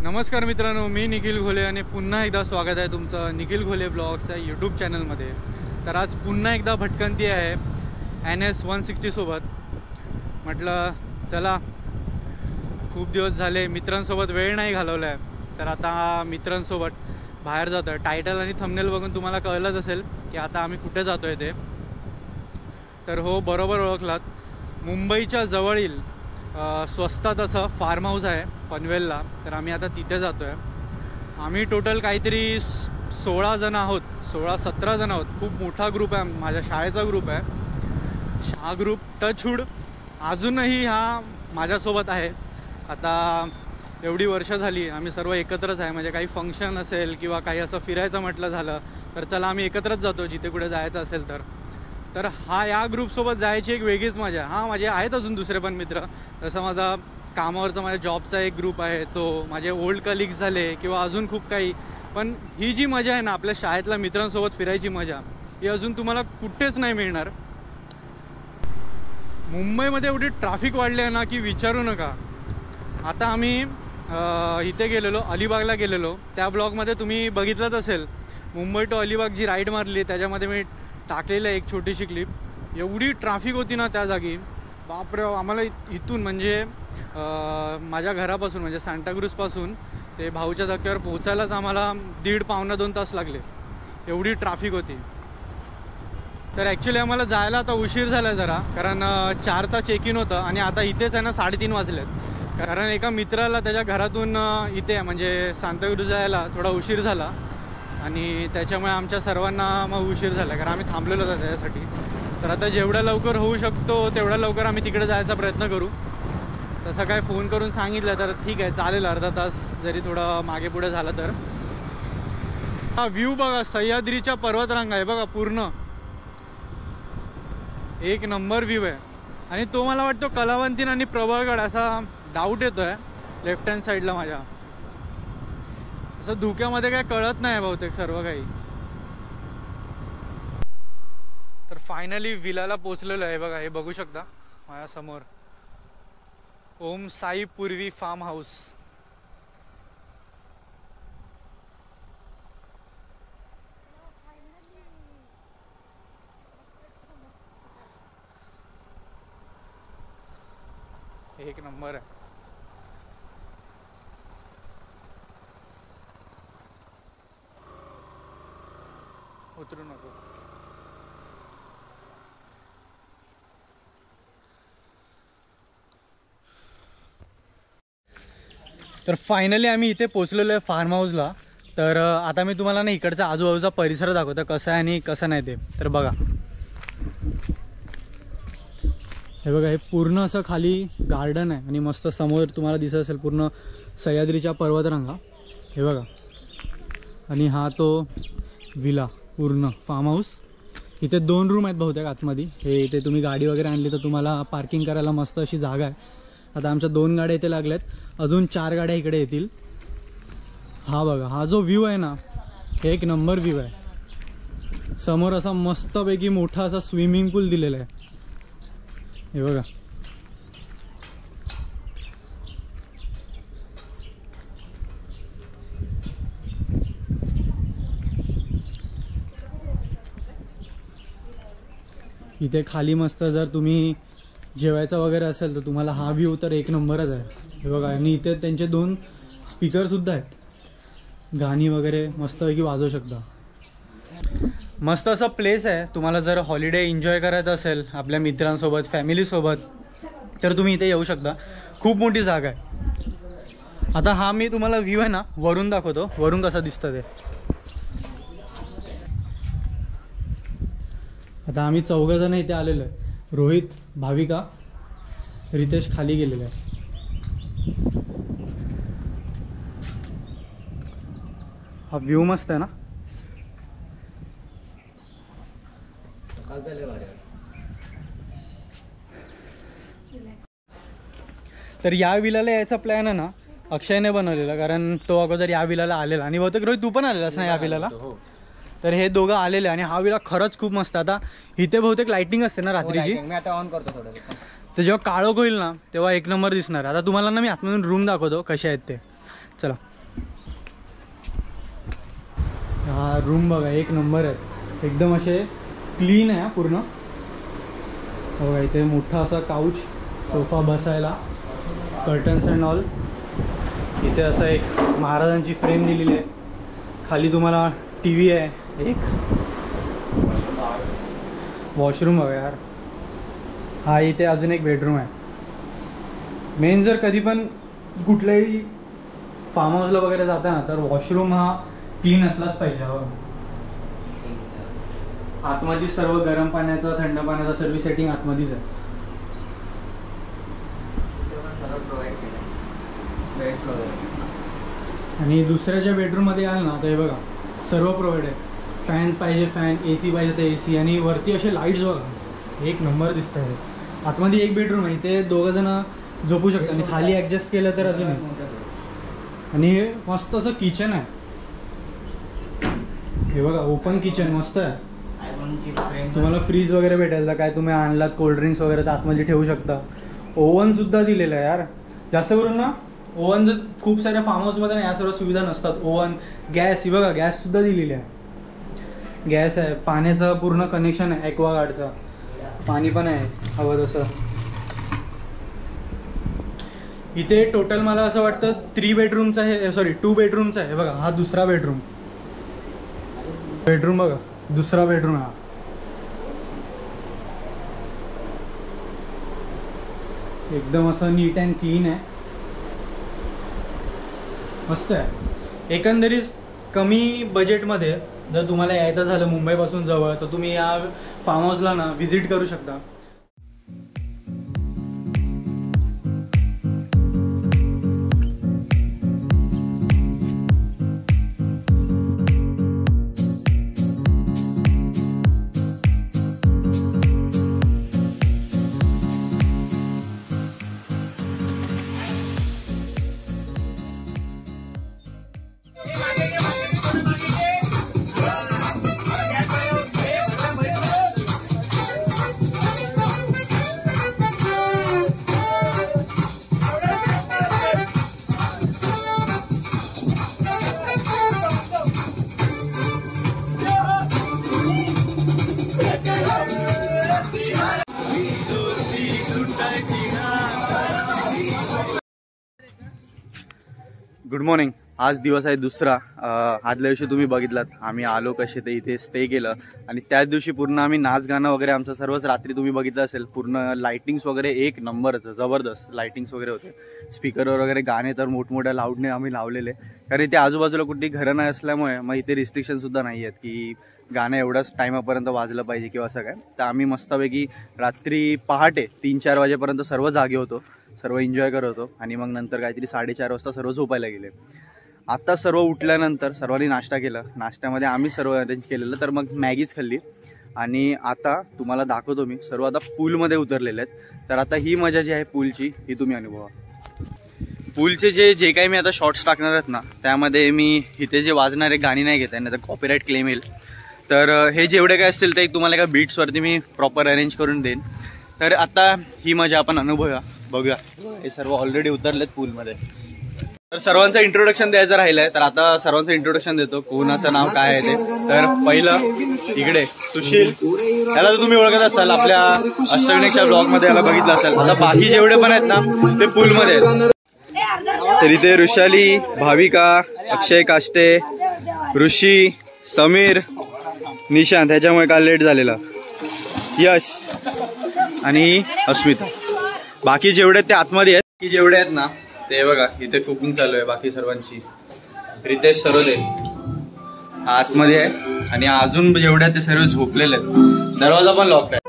नमस्कार मित्रांनो, मी निखिल घोले आणि पुन्हा एकदा स्वागत आहे तुमचं निखिल घोले ब्लॉग्स या यूट्यूब चॅनलमध्ये। तर आज पुन्हा एकदा भटकंती आहे NS 160 सोबत। म्हटलं चला, खूप दिवस झाले मित्रांसोबत वेळ नाही घालवला आहे, तर आता मित्रांसोबत बाहेर जातो आहे। टायटल आणि थंबनेल बघून तुम्हाला कळलंच असेल की आता आम्ही कुठे जातो आहे ते। तर हो, बरोबर ओळखलात, मुंबईच्या जवळील स्वस्तात असं फार्म हाऊस आहे पनवेलला। तर आम्ही आता तिथे जातो आहे। आम्ही टोटल काहीतरी 16 जण आहोत, 16-17 जण आहोत। खूप मोठा ग्रुप आहे, माझ्या शाळेचा ग्रुप आहे। हा ग्रुप टचवूड अजूनही हा माझ्यासोबत आहे। आता एवढी वर्ष झाली आम्ही सर्व एकत्रच आहे। म्हणजे काही फंक्शन असेल किंवा काही असं फिरायचं म्हटलं झालं तर चला आम्ही एकत्रच जातो जिथे कुठे जायचं असेल तर। तर या ग्रुपसोबत जायची एक वेगळीच मजा आहे। माझे आहेत अजून दुसरे पण मित्र, जसं माझा कामावरचा माझ्या जॉबचा एक ग्रुप आहे, तो माझे ओल्ड कलिग्स झाले किंवा अजून खूप काही। पण ही जी मजा आहे ना आपल्या शाळेतल्या मित्रांसोबत फिरायची मजा, ही अजून तुम्हाला कुठेच नाही मिळणार। मुंबईमध्ये एवढी ट्रॅफिक वाढली आहे ना की विचारू नका। आता आम्ही इथे गेलेलो, अलिबागला गेलेलो। त्या ब्लॉगमध्ये तुम्ही बघितलंच असेल, मुंबई टू अलिबाग जी राईड मारली त्याच्यामध्ये मी टाकलेलं एक छोटीशी क्लिप। एवढी ट्रॅफिक होती ना त्या जागी, बापरे। आम्हाला इथून म्हणजे माझ्या घरापासून म्हणजे सांताक्रूजपासून ते भाऊच्या धक्क्यावर पोहोचायलाच आम्हाला 1.5-2 तास लागले, एवढी ट्रॅफिक होती। तर ॲक्च्युली आम्हाला जायला आता उशीर झाला जरा, कारण 4चा चेक इन होतं आणि आता इथेच आहे ना 3:30 वाजलेत। कारण एका मित्राला त्याच्या घरातून इथे म्हणजे सांताक्रूज जायला थोडा उशीर झाला आणि त्याच्यामुळे आमच्या सर्वांना मग उशीर झाला, कारण आम्ही थांबलेलो होतो त्याच्यासाठी। तर आता जेवढ्या लवकर होऊ शकतो तेवढ्या लवकर आम्ही तिकडे जायचा प्रयत्न करू। तसं काय फोन करून सांगितलं तर ठीक आहे, चालेल, अर्धा तास जरी थोडं मागे पुढे झालं तर। हा व्ह्यू बघा, सह्याद्रीच्या पर्वतरांगा आहे बघा, पूर्ण एक नंबर व्ह्यू आहे। आणि तो मला वाटतो कलावंतीन आणि प्रबळगड असा डाऊट येतो आहे लेफ्ट हँड साईडला माझ्या। असं धुक्यामध्ये काय कळत नाही बहुतेक सर्व काही। तर फायनली विलाला पोचलेलो आहे बघा, हे बघू शकता माझ्यासमोर, ओम साई पूर्वी फार्म हाऊस। एक नंबर आहे। उतरू नको। तर फायनली आम्ही इथे पोचलेलो आहे फार्म हाऊसला। तर आता मी तुम्हाला ना इकडचा आजूबाजूचा परिसर दाखवतो कसं आहे आणि कसं नाही ते। तर बघा, हे बघा, हे पूर्ण असं खाली गार्डन आहे आणि मस्त समोर तुम्हाला दिसत असेल पूर्ण सह्याद्रीच्या पर्वतरांगा, हे बघा। आणि हा तो विला पूर्ण फार्म हाऊस। इथे 2 रूम आहेत बहुतेक आतमध्ये। हे इथे तुम्ही गाडी वगैरे आणली तर तुम्हाला पार्किंग करायला मस्त अशी जागा आहे। आता आमच्या 2 गाड्या इथे लागल्यात, अजून 4 गाड्या इकडे येतील। हा बघा, हा जो व्ह्यू आहे ना, एक नंबर व्ह्यू आहे। समोर असा मस्तपैकी मोठा असा स्विमिंग पूल दिलेला आहे, हे बघा। इथे खाली मस्त जर तुम्ही जेवायचं वगैरे असेल तर तुम्हाला हा व्ह्यू तर एक नंबरच आहे, हे बघा। आणि इथे त्यांचे 2 स्पीकर सुद्धा आहेत, गाणी वगैरे मस्तपैकी वाजवू शकता। मस्त असं प्लेस आहे। तुम्हाला जर हॉलिडे एन्जॉय करायचं असेल आपल्या मित्रांसोबत, फॅमिलीसोबत, तर तुम्ही इथे येऊ शकता। खूप मोठी जागा आहे। आता हा मी तुम्हाला व्ह्यू आहे ना वरून दाखवतो, वरून कसं दिसतं ते। आता आम्ही 4 जण इथे आलेलो आहे, रोहित, भाविका, रितेश खाली गेलेला आहे। हा व्ह्यू मस्त आहे ना। तर या विलाला यायचा प्लॅन आहे ना अक्षयने बनवलेला, कारण तो अगोदर या विलाला आलेला आणि बहुतेक रोहित तू पण आलेलास ना या विलाला। तर हे दोघं आलेले आणि हा विला खरंच खूप मस्त। आता इथे बहुतेक लाइटिंग असते ना रात्रीची, मी आता ऑन करतो थोडं। तर जेव्हा काळोख होईल ना तेव्हा एक नंबर दिसणार। आता तुम्हाला ना मी आतमधून रूम दाखवतो कसे आहेत ते। चला. हा रूम बघा, एक नंबर आहे, एकदम असे क्लीन आहे पूर्ण. बघा इथे मोठा असा काउच, सोफा बसायला, कर्टन्स अँड ऑल. इथे असं एक महाराजांची फ्रेम दिलेली आहे. खाली तुम्हाला टी व्ही आहे, एक वॉशरूम बघा यार. हा इथे अजून एक बेडरूम आहे. मेन जर कधी पण कुठल्याही फार्म हाऊसला वगैरे जाता ना, तर वॉशरूम हा क्लीन असलाच पाहिजे. आतमध्ये सर्व गरम पाण्याचं, थंड पाण्याचं सर्व सेटिंग आतमध्येच आहे. आणि दुसऱ्या ज्या बेडरूममध्ये आलं ना, तर हे बघा सर्व प्रोव्हाइड आहे. फॅन पाहिजे फॅन, AC पाहिजे तर AC, आणि वरती असे लाईट्स बघा, एक नंबर दिसत आहे. आतमध्ये एक बेडरूम आहे, ते दोघं जण झोपू शकतात, आणि खाली ॲडजस्ट केलं तर अजून. आणि मस्त असं किचन आहे, हे बघा ओपन किचन मस्त आहे. तुम्हाला फ्रीज वगैरे भेटेल तर काय तुम्ही आणलात कोल्ड्रिंक्स वगैरे तर आतमध्ये ठेवू शकता. ओव्हन सुद्धा दिलेलं आहे यार. जास्त करून ना ओव्हन जर खूप साऱ्या फार्म हाऊसमध्ये ना या सर्व सुविधा नसतात. ओव्हन, गॅस, ही बघा गॅस सुद्धा दिलेली आहे. गॅस आहे, पाण्याचं पूर्ण कनेक्शन आहे, ॲक्वागार्डचं पाणी पण आहे हवं तसं. इथे टोटल मला असं वाटतं 3 बेडरूमचा आहे, सॉरी 2 बेडरूमचा आहे. बघा हा दुसरा बेडरूम बघा, दुसरा बेडरूम हा. एकदम असं नीट अँड क्लीन आहे, मस्त आहे. एकंदरीत कमी बजेटमध्ये जर तुम्हाला यायचं झालं मुंबईपासून जवळ, तर तुम्ही या फार्म हाऊसला ना व्हिजिट करू शकता. Good morning. आज दिवस आहे दुसरा. आदल्या दिवशी तुम्ही बघितलात आम्ही आलो कसे ते इथे स्टे केलं, आणि त्याच दिवशी पूर्ण आम्ही नाच गाणं वगैरे आमचं सर्वच रात्री तुम्ही बघितलं असेल. पूर्ण लाइटिंग्स वगैरे एक नंबरच, जबरदस्त लाइटिंग्स वगैरे होते. स्पीकरवर वगैरे गाणे तर मोठमोठ्या लाऊडने आम्ही लावलेले, कारण इथे आजूबाजूला कुठली घरं नाही असल्यामुळे मग इथे रिस्ट्रिक्शनसुद्धा नाही आहेत की गाणं एवढ्याच टायमापर्यंत वाजलं पाहिजे किंवा असं काय. तर आम्ही मस्तपैकी रात्री पहाटे 3-4 वाजेपर्यंत सर्व जागे होतो, सर्व एन्जॉय करत होतो, आणि मग नंतर काहीतरी 4:30 वाजता सर्व झोपायला गेले. आता सर्व उठल्यानंतर सर्वांनी नाश्ता केला. नाश्त्यामध्ये आम्ही सर्व अरेंज केलेलं, तर मग मॅगीच खाल्ली. आणि आता तुम्हाला दाखवतो मी, सर्व आता पूलमध्ये उतरलेले आहेत. तर आता ही मजा जी आहे पूलची, ही तुम्ही अनुभवा. पूलचे जे काही मी आता शॉर्ट्स टाकणार आहेत ना, त्यामध्ये मी इथे जे वाजणारे गाणी नाही घेत आहे, नाही तर कॉपीराईट क्लेम येईल. तर हे जेवढे काय असतील ते तुम्हाला एका बीट्सवरती मी प्रॉपर अरेंज करून देईन. तर आता ही मजा आपण अनुभवूया, बघूया. हे सर्व ऑलरेडी उतरलेत पूलमध्ये. तर सर्वांचं इंट्रोडक्शन द्यायचं राहिलंय, तर आता सर्वांचं इंट्रोडक्शन देतो. कोणाचं नाव काय आहे ते. तर पहिलं इकडे सुशील, याला तर तुम्ही ओळखत असाल, आपल्या अष्टविनायकच्या ब्लॉग मध्ये याला बघितलं असाल. आता बाकी जेवढे पण आहेत ना ते पूलमध्ये आहेत. तर इथे ऋषाली, भाविका, अक्षय काष्टे, ऋषी, समीर, निशांत, ह्याच्यामुळे काल लेट झालेला, यश आणि अस्मिता. बाकी जेवढे ते आतमध्ये आहेत, की जेवढे आहेत ना ते बघा इथे कुकिंग चालू आहे बाकी सर्वांची. रितेश सरोदे आतमध्ये आहे, आणि अजून जेवढे आहेत ते सर्व झोपलेले आहेत. दरवाजा पण लॉक आहे.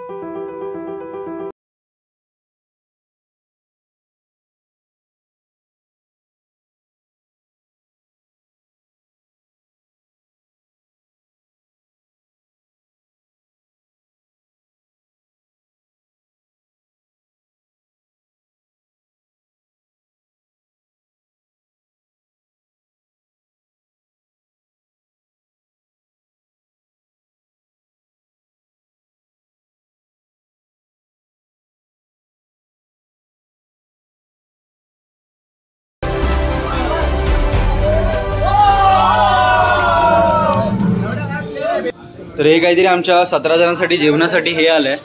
तर हे काहीतरी आमच्या 17 जणांसाठी जेवणासाठी हे आलंय.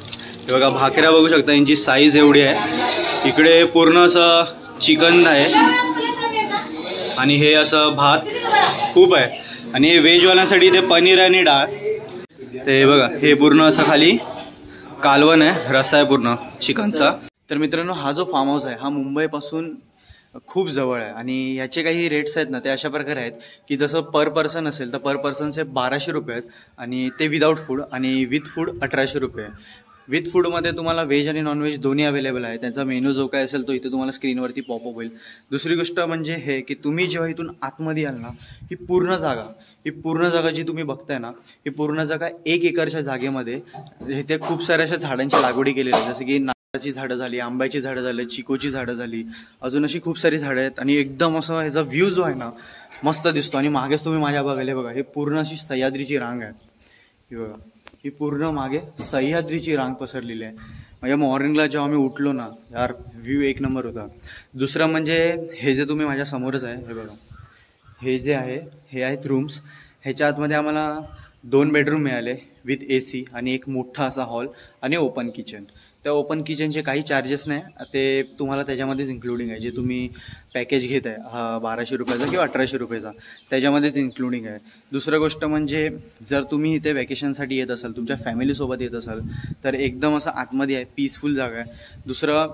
हे बघा भाकऱ्या बघू शकता, यांची साईज एवढी आहे. इकडे पूर्ण असं चिकन आहे आणि हे असं भात खूप आहे. आणि हे व्हेजवाल्यांसाठी ते पनीर आणि डाळ. ते बघा हे पूर्ण असं खाली कालवण आहे, रस्सा आहे पूर्ण चिकनचा. तर मित्रांनो हा जो फार्म हाऊस आहे हा मुंबईपासून खूप जवळ आहे आणि ह्याचे काही रेट्स आहेत ना ते अशा प्रकारे आहेत की जसं पर पर्सन असेल तर पर पर्सनचे 1200 रुपये आहेत आणि ते विदाऊट फूड, आणि विथ फूड 1800 रुपये. विथ फूडमध्ये तुम्हाला व्हेज आणि नॉनव्हेज दोन्ही अवेलेबल आहे. त्यांचा मेनू जो काय असेल तो इथे तुम्हाला स्क्रीनवरती पॉपअप होईल. दुसरी गोष्ट म्हणजे हे की तुम्ही जेव्हा इथून आतमध्ये याल ना, ही पूर्ण जागा जी तुम्ही बघताय ना, ही पूर्ण जागा 1 एकरच्या जागेमध्ये इथे खूप साऱ्या अशा झाडांची लागवडी केलेली आहे. जसं की नारळाची झाडं झाली, आंब्याची झाडं झाली, चिकोची झाडं झाली, अजून अशी खूप सारी झाडं आहेत. आणि एकदम असं ह्याचा व्ह्यू जो आहे ना मस्त दिसतो. आणि मागेच तुम्ही माझ्या बघायला बघा, हे पूर्ण अशी सह्याद्रीची रांग आहे. ही बघा, ही पूर्ण मागे सह्याद्रीची रांग पसरलेली आहे. म्हणजे मॉर्निंगला जेव्हा आम्ही उठलो ना यार, व्ह्यू एक नंबर होता. दुसरं म्हणजे हे जे तुम्ही माझ्या समोरच आहे हे बघा, हे जे आहे हे आहेत रूम्स. ह्याच्या आतमध्ये आम्हाला 2 बेडरूम मिळाले विथ AC आणि एक मोठा असा हॉल आणि ओपन किचन. त्या ओपन किचनचे काही चार्जेस नाही, ते तुम्हाला त्याच्यामध्येच इन्क्लुडिंग आहे. जे तुम्ही पॅकेज घेत आहे 1200 रुपयाचा किंवा 1800 रुपयाचा, त्याच्यामध्येच इन्क्लुडिंग आहे. दुसरं गोष्ट म्हणजे जर तुम्ही इथे वॅकेशनसाठी येत असाल, तुमच्या फॅमिलीसोबत येत असाल तर एकदम असं आतमध्ये आहे, पीसफुल जागा आहे. दुसरं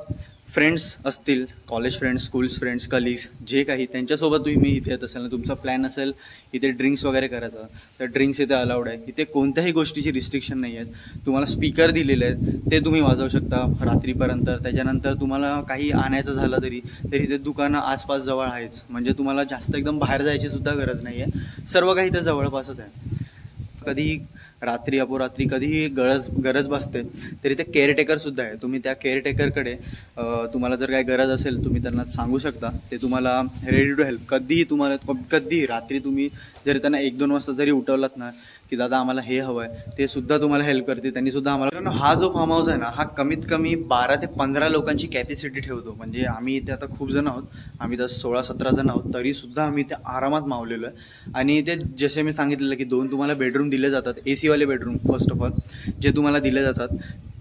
फ्रेंड्स असतील, college friends, schools friends, colleagues जे काही, त्यांच्यासोबत तुम्ही इथे येत असाल ना, तुमचा प्लॅन असेल इथे ड्रिंक्स वगैरे करायचा तर ड्रिंक्स इथे अलाउड आहे. इथे कोणत्याही गोष्टीची रिस्ट्रिक्शन नाही आहेत. तुम्हाला स्पीकर दिलेले आहेत, ते तुम्ही वाजवू शकता रात्रीपर्यंत. त्याच्यानंतर तुम्हाला काही आणायचं झालं तरी इथे दुकानं आसपास जवळ आहेच. म्हणजे तुम्हाला जास्त एकदम बाहेर जायची सुद्धा गरज नाही आहे, सर्व काही इथे जवळपासच आहे. कधी रात्री अपरात्री कधीही गरज बसते तरी ते केअरटेकरसुद्धा आहे. तुम्ही त्या केअरटेकरकडे तुम्हाला जर काही गरज असेल तुम्ही त्यांना सांगू शकता, ते तुम्हाला रेडी टू हेल्प. कधीही रात्री तुम्ही जरी त्यांना 1-2 वाजता जरी उठवलात ना की दादा आम्हाला हे हवं आहे, ते सुद्धा तुम्हाला हेल्प करते. त्यांनी सुद्धा आम्हाला. हा जो फार्म हाऊस आहे ना हा कमीत कमी 12 ते 15 लोकांची कॅपॅसिटी ठेवतो. म्हणजे आम्ही इथे आता खूप जण आहोत, आम्ही तर 16-17 जण आहोत, तरीसुद्धा आम्ही इथे आरामात मावलेलो आहे. आणि इथे जसे मी सांगितलेलं की 2 तुम्हाला बेडरूम दिले जातात, AC वाले बेडरूम फर्स्ट ऑफ ऑल जे तुम्हाला दिले जातात.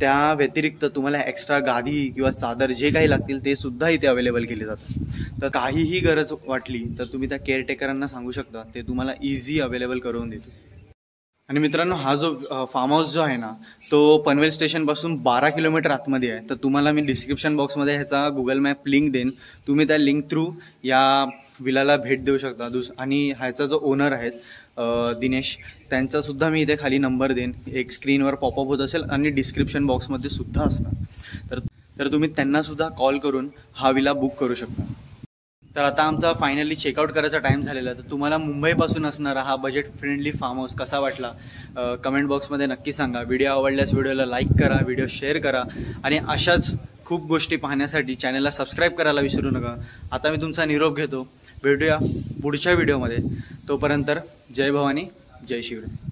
त्या व्यतिरिक्त तुम्हाला एक्स्ट्रा गादी किंवा चादर जे काही लागतील ते सुद्धा इथे अवेलेबल केले जातात. तर काहीही गरज वाटली तर तुम्ही त्या केअरटेकरांना सांगू शकता, ते तुम्हाला इझी अवेलेबल करून देतील. आणि मित्रांनो हा जो फार्म हाऊस जो आहे ना तो पनवेल स्टेशनपासून 12 किलोमीटर आतमध्ये आहे. तर तुम्हाला मी डिस्क्रिप्शन बॉक्समध्ये ह्याचा गुगल मॅप लिंक देईन, तुम्ही त्या लिंक थ्रू या विलाला भेट देऊ शकता. आणि ह्याचा जो ओनर आहेत दिनेश, त्यांचासुद्धा मी इथे खाली नंबर देईन, एक स्क्रीनवर पॉपअप होत असेल आणि डिस्क्रिप्शन बॉक्समध्ये सुद्धा असणार. तर तुम्ही त्यांनासुद्धा कॉल करून हा विला बुक करू शकता. तर आता आमचा फायनली चेकआउट करायचा टाईम झालेला. तर तुम्हाला मुंबईपासून असणारा हा बजेट फ्रेंडली फार्म हाऊस कसा वाटला कमेंट बॉक्समध्ये नक्की सांगा. व्हिडिओ आवडल्यास व्हिडिओला लाईक करा, व्हिडिओ शेअर करा आणि अशाच खूप गोष्टी पाहण्यासाठी चॅनलला सबस्क्राईब करायला विसरू नका. आता मी तुमचा निरोप घेतो, भेटूया पुढच्या व्हिडिओमध्ये. तोपर्यंत जय भवानी, जय शिवराय.